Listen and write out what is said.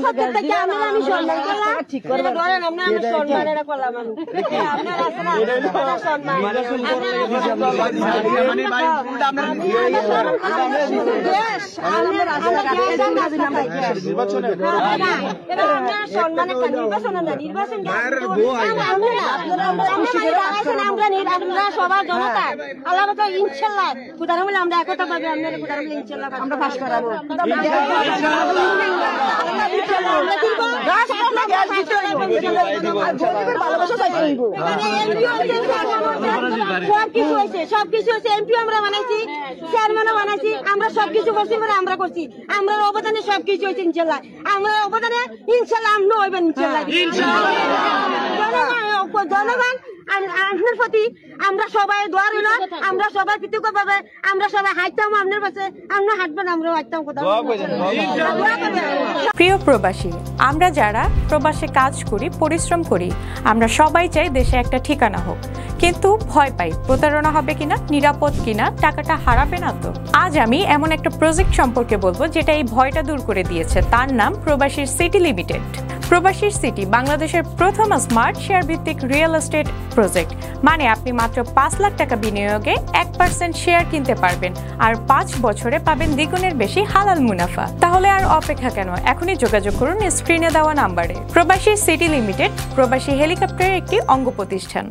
সত্যি থেকে আমি সম্মান করলাম ঠিক করে ধরেন আমরা আমি সম্মান এটা করলাম আপনার আছে না সম্মান মানে ভাই উল্টা আপনার দেশ আমাদের নির্বাচনে এটা আপনার সম্মান একটা নির্বাচন না নির্বাচন আমরা সবার জনতা আল্লাহ তো ইনশাআল্লাহ খুদার বলে আমরা একতা পাবে আপনারা খুদার বলে ইনশাআল্লাহ আমরা পাস করাবো সবকিছু হয়েছে এমপি আমরা বানাইছি চেয়ারম্যানও বানাইছি আমরা সবকিছু করছি বলে আমরা করছি আমরা অবদানে সবকিছু হয়েছে ইনশাল্লাহ আমরা অবদানে ইনশাল্লাহ আমরা হইবেন ইনশাল্লাহ জনগণ আপনার প্রতি আমরা সবাই দোয়া রইল আমরা সবাই কৃতজ্ঞ পাবে আমরা সবাই হাঁটতাম আপনার পাশে আমরা হাঁটবেন আমরাও হাঁটতাম কোথাও। প্রিয় প্রবাসী, আমরা যারা প্রবাসে কাজ করি পরিশ্রম করি আমরা সবাই চাই দেশে একটা ঠিকানা হোক, কিন্তু ভয় পাই প্রতারণা হবে কিনা, নিরাপদ কিনা, টাকাটা হারাবে না তো। আজ আমি এমন একটা প্রজেক্ট সম্পর্কে বলবো যেটা এই ভয়টা দূর করে দিয়েছে। তার নাম প্রবাসীর সিটি লিমিটেড। প্রবাসীর সিটি বাংলাদেশের প্রথম স্মার্ট শেয়ার ভিত্তিক রিয়েল এস্টেট প্রজেক্ট। মানে আপনি মাত্র 5 লাখ টাকা বিনিয়োগে 1% শেয়ার কিনতে পারবেন আর 5 বছরে পাবেন দ্বিগুণের বেশি হালাল মুনাফা। তাহলে আর অপেক্ষা কেন, এখনই যোগাযোগ করুন স্ক্রিনে দেওয়া নাম্বারে। প্রবাসী সিটি লিমিটেড প্রবাসী হেলিকপ্টারের একটি অঙ্গ প্রতিষ্ঠান।